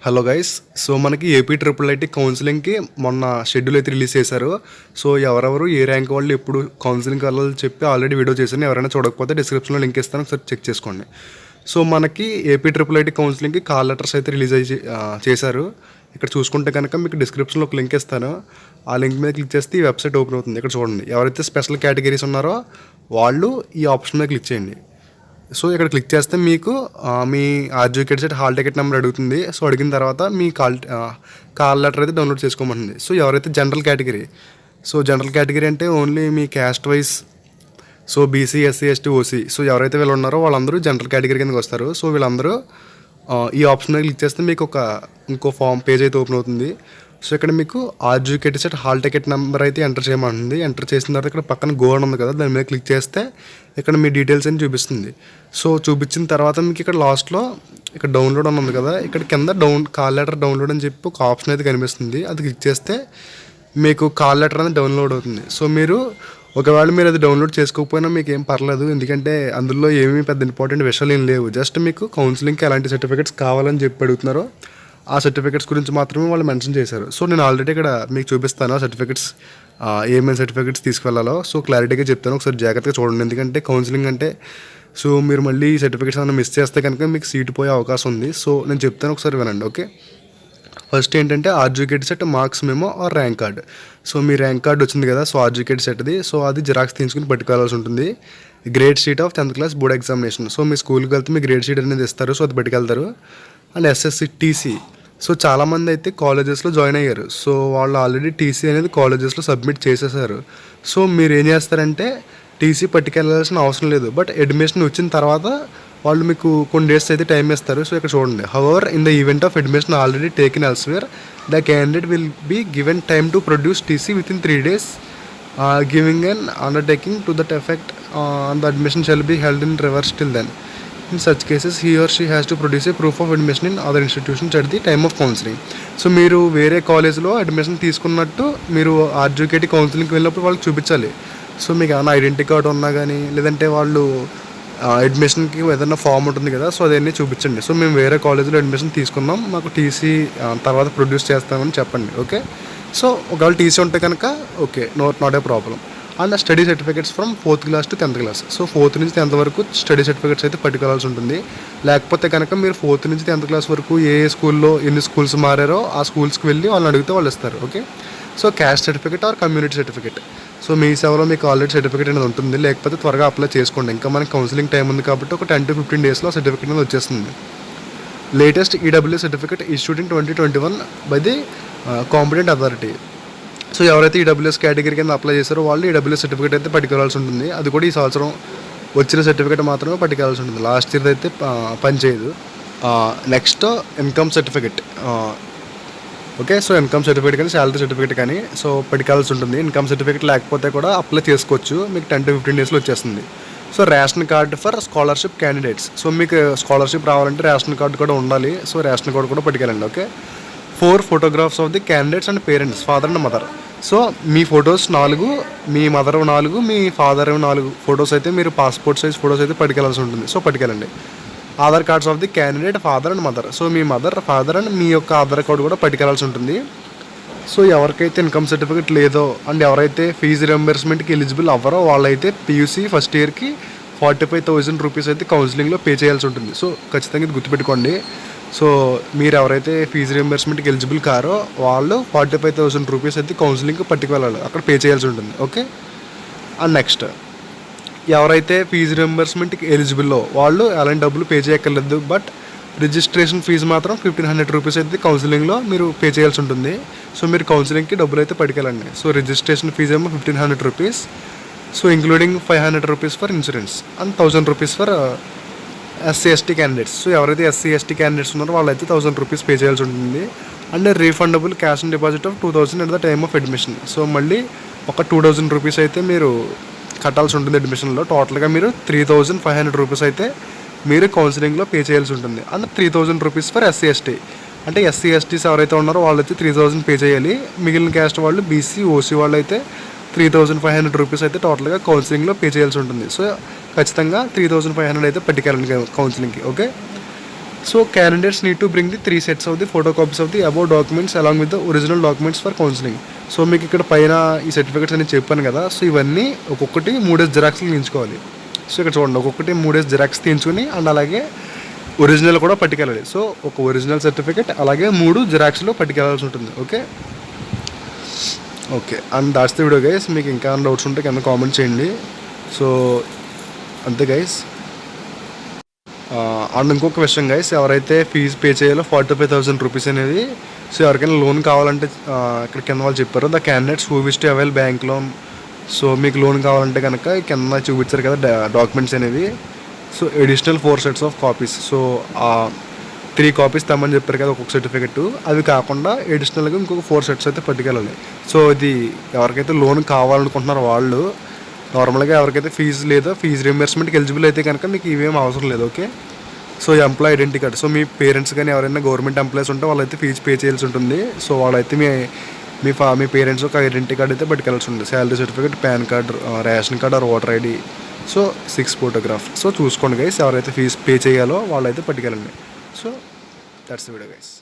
Hello guys. So మనకి AP triple IT కౌన్సిలింగ్కి మొన్న schedule అయితే రిలీజ్ చేశారు. సో ఎవరెవరు ఏ ర్యాంక్ వాళ్ళు ఎప్పుడు కౌన్సిలింగ్కి వెళ్ళాలని చెప్పి ఆల్రెడీ వీడియో చేశాను. ఎవరైనా చూడకపోతే డిస్క్రిప్షన్లో లింక్ ఇస్తాను, ఒకసారి చెక్ చేసుకోండి. సో మనకి ఏపీ ట్రిపుల్ ఐటీ కౌన్సిలింగ్కి కాల్ లెటర్స్ అయితే రిలీజ్ చేశారు. ఇక్కడ చూసుకుంటే కనుక మీకు డిస్క్రిప్షన్లో ఒక లింక్ ఇస్తాను. ఆ లింక్ మీద క్లిక్ చేస్తే ఈ వెబ్సైట్ ఓపెన్ అవుతుంది. ఇక్కడ చూడండి, ఎవరైతే స్పెషల్ కేటగిరీస్ ఉన్నారో వాళ్ళు ఈ ఆప్షన్ మీద క్లిక్ చేయండి. సో ఇక్కడ క్లిక్ చేస్తే మీకు మీ RGUKT CET hall ticket number అడుగుతుంది. సో అడిగిన తర్వాత మీ కాల్ లెటర్ అయితే డౌన్లోడ్ చేసుకోమంటుంది. సో ఎవరైతే జనరల్ కేటగిరీ అంటే ఓన్లీ మీ caste wise, so BC, SC, ST, OC, so ఎవరైతే వీళ్ళు ఉన్నారో వాళ్ళందరూ జనరల్ కేటగిరీ కిందకి వస్తారు. సో వీళ్ళందరూ ఈ ఆప్షన్ మీద క్లిక్ చేస్తే మీకు ఇంకో ఫామ్ పేజ్ అయితే ఓపెన్ అవుతుంది. సో ఇక్కడ మీకు ఆర్జీకేట్ సెట్ హాల్ టికెట్ నెంబర్ అయితే ఎంటర్ చేయమంటుంది. ఎంటర్ చేసిన తర్వాత ఇక్కడ పక్కన గో అని ఉంది కదా, దాని మీద క్లిక్ చేస్తే ఇక్కడ మీ డీటెయిల్స్ అని చూపిస్తుంది. సో చూపించిన తర్వాత మీకు ఇక్కడ లాస్ట్లో ఇక్కడ డౌన్లోడ్ అని ఉంది కదా, ఇక్కడ కింద కాల్ లెటర్ డౌన్లోడ్ అని చెప్పి ఒక ఆప్షన్ అయితే కనిపిస్తుంది. అది క్లిక్ చేస్తే మీకు కాల్ లెటర్ అనేది డౌన్లోడ్ అవుతుంది. సో ఒకవేళ మీరు అది డౌన్లోడ్ చేసుకోకపోయినా మీకు ఏం పర్లేదు, ఎందుకంటే అందులో ఏమీ పెద్ద ఇంపార్టెంట్ విషయాలు ఏం లేవు. జస్ట్ మీకు కౌన్సిలింగ్కి ఎలాంటి సర్టిఫికేట్స్ కావాలని చెప్పి అడుగుతున్నారో ఆ సర్టిఫికేట్స్ గురించి మాత్రమే వాళ్ళు మెన్షన్ చేశారు. సో నేను ఆల్రెడీ ఇక్కడ మీకు చూపిస్తాను ఆ సర్టిఫికేట్స్, ఏమేమి సర్టిఫికేట్స్ తీసుకువెళ్ళాలో. సో క్లారిటీగా చెప్తాను, ఒకసారి జాగ్రత్తగా చూడండి. ఎందుకంటే కౌన్సిలింగ్ అంటే సో మీరు మళ్ళీ ఈ సర్టిఫికేట్స్ ఏమైనా మిస్ చేస్తే కనుక మీకు సీట్ పోయే అవకాశం ఉంది. సో నేను చెప్తాను, ఒకసారి వినండి. ఓకే, ఫస్ట్ ఏంటంటే RGUKT CET marks memo or rank card. So మీ ర్యాంక్ కార్డ్ వచ్చింది కదా, సో ఆర్జీకేట్ సెట్ది, సో అది జిరాక్స్ తీసుకుని పట్టుకోవాల్సి ఉంటుంది. Grade sheet of 10th class board examination. So మీ స్కూల్కి వెళ్తే మీ గ్రేడ్ షీట్ అనేది ఇస్తారు, సో అది పట్టుకెళ్తారు. And SSC TC. సో చాలామంది అయితే కాలేజెస్లో జాయిన్ అయ్యారు. సో వాళ్ళు ఆల్రెడీ టీసీ అనేది కాలేజెస్లో సబ్మిట్ చేసేసారు. సో మీరు ఏం చేస్తారంటే టీసీ పట్టుకెళ్ళాల్సిన అవసరం లేదు, బట్ అడ్మిషన్ వచ్చిన తర్వాత వాళ్ళు మీకు కొన్ని డేస్ అయితే టైం ఇస్తారు. సో ఇక్కడ చూడండి, however in the event of admission already taken elsewhere the candidate will be given time to produce TC within 3 days, giving an undertaking to that effect on the admission shall be held in reverse till then. In such cases, he or she has to produce a proof of admission in other institutions at the time of counseling. So మీరు వేరే కాలేజ్లో admission తీసుకున్నట్టు మీరు RGKT కౌన్సిలింగ్కి వెళ్ళినప్పుడు వాళ్ళకి చూపించాలి. So మీకు ఏమైనా ఐడెంటిటీ కార్డు ఉన్నా కానీ, లేదంటే వాళ్ళు అడ్మిషన్కి ఏదైనా ఫామ్ ఉంటుంది కదా, సో అదన్నీ చూపించండి. సో మేము వేరే కాలేజ్లో అడ్మిషన్ తీసుకున్నాం, మాకు టీసీ తర్వాత ప్రొడ్యూస్ చేస్తామని చెప్పండి. ఓకే, సో ఒకవేళ టీసీ ఉంటే కనుక okay, not a problem. And study certificates from 4th class to 10th class. So 4th నుంచి 10th వరకు స్టడీ సర్టిఫికేట్స్ అయితే పట్టుకోవాల్సి ఉంటుంది. లేకపోతే కనుక మీరు 4th నుంచి 10th క్లాస్ వరకు ఏ స్కూల్లో ఎన్ని స్కూల్స్ మారారో ఆ స్కూల్స్కి వెళ్ళి వాళ్ళని అడిగితే వాళ్ళు ఇస్తారు. Okay, so caste certificate or community certificate. So మీ సేవలో మీకు ఆల్రెడీ సర్టిఫికేట్ అనేది ఉంటుంది, లేకపోతే త్వరగా అప్లై చేసుకోండి. ఇంకా మనకి కౌన్సిలింగ్ టైం ఉంది కాబట్టి ఒక 10 to 15 daysలో సర్టిఫికేట్ అనేది వచ్చేస్తుంది. Latest EWS certificate issued in 2021 by the competent authority. So ఎవరైతే ఈడబ్ల్యూఎస్ కేటగిరీ కింద అప్లై చేశారో వాళ్ళు ఈడబ్ల్యూఎస్ సర్టిఫికేట్ అయితే పట్టుకోవాల్సి ఉంటుంది. అది కూడా ఈ సంవత్సరం వచ్చిన సర్టిఫికేట్ మాత్రమే పట్టుకోవాల్సి ఉంటుంది, లాస్ట్ ఇయర్ అయితే పనిచేయదు. Next income certificate. Okay, so income certificate కానీ శాలరీ సర్టిఫికేట్ కానీ సో పట్టుకోవాల్సి ఉంటుంది. ఇన్కమ్ సర్టిఫికేట్ లేకపోతే కూడా అప్లై చేసుకోవచ్చు, మీకు 10 to 15 daysలో వచ్చేస్తుంది. So ration card for scholarship candidates. So మీకు స్కాలర్షిప్ రావాలంటే రేషన్ కార్డు కూడా ఉండాలి. సో రేషన్ కార్డు కూడా పట్టుకెళ్ళండి. Okay, 4 photographs of the candidates and parents, father and mother. So మీ ఫొటోస్ 4, మీ మదర్ 4, మీ ఫాదర్ 4 ఫొటోస్ అయితే మీరు పాస్పోర్ట్ సైజ్ ఫొటోస్ అయితే పట్టుకెళ్ళాల్సి ఉంటుంది. సో పట్టుకెళ్ళండి. Aadhaar cards of the candidate father and mother. So మీ మదర్, ఫాదర్ అండ్ మీ యొక్క ఆధార్ కార్డు కూడా పట్టుకెళ్ళాల్సి ఉంటుంది. సో ఎవరికైతే ఇన్కమ్ సర్టిఫికేట్ లేదో అండ్ ఎవరైతే ఫీజు రియంబర్స్మెంట్కి ఎలిజిబుల్ అవ్వరో వాళ్ళైతే పీయూసీ ఫస్ట్ ఇయర్కి 45,000 రూపీస్ అయితే కౌన్సిలింగ్లో పే చేయాల్సి ఉంటుంది. సో ఖచ్చితంగా ఇది గుర్తుపెట్టుకోండి. సో మీరు ఎవరైతే ఫీజు రియంబర్స్మెంట్కి ఎలిజిబుల్ కారో వాళ్ళు 45,000 రూపీస్ అయితే కౌన్సిలింగ్కి పట్టుకువెళ్ళాలి, అక్కడ పే చేయాల్సి ఉంటుంది. ఓకే, అండ్ నెక్స్ట్ ఎవరైతే ఫీజు రియంబర్స్మెంట్కి ఎలిజిబుల్లో వాళ్ళు అలాంటి డబ్బులు పే చేయక్కర్లేదు, బట్ రిజిస్ట్రేషన్ ఫీజు మాత్రం 1,500 రూపీస్ అయితే కౌన్సిలింగ్లో మీరు పే చేయాల్సి ఉంటుంది. సో మీరు కౌన్సిలింగ్కి డబ్బులు అయితే పట్టుకెళ్ళండి. సో రిజిస్ట్రేషన్ ఫీజు ఏమో 1,500 rupees, so including 500 rupees for insurance and 1,000 rupees for SC ST candidates. So ఎవరైతే ఎస్సీ ఎస్టీ క్యాండిడేట్స్ ఉన్నారో వాళ్ళైతే 1,000 రూపీస్ పే చేయాల్సి ఉంటుంది. And refundable cash and deposit of 2,000 at the time of admission. So మళ్ళీ ఒక 2,000 rupees అయితే మీరు కట్టాల్సి ఉంటుంది అడ్మిషన్లో. టోటల్గా మీరు 3,500 రూపీస్ అయితే మీరు కౌన్సిలింగ్లో పే చేయాల్సి ఉంటుంది. And 3,000 rupees for SC ST. అంటే ఎస్సీ ఎస్టీస్ ఎవరైతే ఉన్నారో వాళ్ళైతే 3,000 పే చేయాలి. మిగిలిన క్యాస్ట్ వాళ్ళు బీసీ ఓసీ వాళ్ళు అయితే 3,500 రూపీస్ అయితే టోటల్గా కౌన్సిలింగ్లో పే చేయాల్సి ఉంటుంది. సో ఖచ్చితంగా 3,500 అయితే పట్టుకెళ్ళండి కౌన్సిలింగ్కి. Okay, so candidates need to bring the 3 sets of the photo copies of the above documents along with the original documents for counselling. So మీకు ఇక్కడ పైన ఈ సర్టిఫికేట్స్ అని చెప్పాను కదా, సో ఇవన్నీ ఒక్కొక్కటి 3 జిరాక్స్లు తీయించుకోవాలి. సో ఇక్కడ చూడండి, ఒక్కొక్కటి 3 జిరాక్స్ తీయించుకొని అండ్ అలాగే ఒరిజినల్ కూడా పట్టుకెళ్ళాలి. సో ఒక ఒరిజినల్ సర్టిఫికేట్ అలాగే 3 జిరాక్స్లో పట్టుకెళ్ళాల్సి ఉంటుంది. Okay and that's the video guys. మీకు ఇంకా డౌట్స్ ఉంటే కింద కామెంట్ చేయండి. సో అంతే గైస్. అండ్ ఇంకొక విషయం గైస్, ఎవరైతే ఫీజు పే చేయాలో 45,000 రూపీస్ అనేది, సో ఎవరికైనా లోన్ కావాలంటే ఇక్కడ కింద వాళ్ళు చెప్పారు, the candidates who wish to avail bank loan. So మీకు లోన్ కావాలంటే కనుక కింద చూపించారు కదా డాక్యుమెంట్స్ అనేవి. So additional 4 sets of copies. So 3 copies తెమ్మని చెప్పారు కదా ఒక్కొక్క సర్టిఫికెట్, అవి కాకుండా ఎడిషనల్గా ఇంకొక 4 sets అయితే పట్టుకెళ్ళాలి. సో ఇది ఎవరికైతే లోన్ కావాలనుకుంటున్నారో వాళ్ళు, నార్మల్గా ఎవరికైతే ఫీజు లేదో ఫీజు రింబర్స్మెంట్కి ఎలిజిబుల్ అయితే కనుక మీకు ఇవేం అవసరం లేదు. Okay. So employee identity card. So మీ పేరెంట్స్ కానీ ఎవరైనా గవర్నమెంట్ ఎంప్లాయీస్ ఉంటే వాళ్ళైతే ఫీజు పే చేయాల్సి ఉంటుంది. సో వాళ్ళైతే మీ పేరెంట్స్ ఒక ఐడెంటిటీ కార్డ్ అయితే పట్టుకెళ్ళాల్సి ఉంటుంది. Salary certificate, PAN card, ration card or voter ID, so 6 photograph. So చూసుకోండి గైస్, ఎవరైతే ఫీజు పే చేయాలో వాళ్ళైతే పట్టుకెళ్ళండి. So that's the video guys.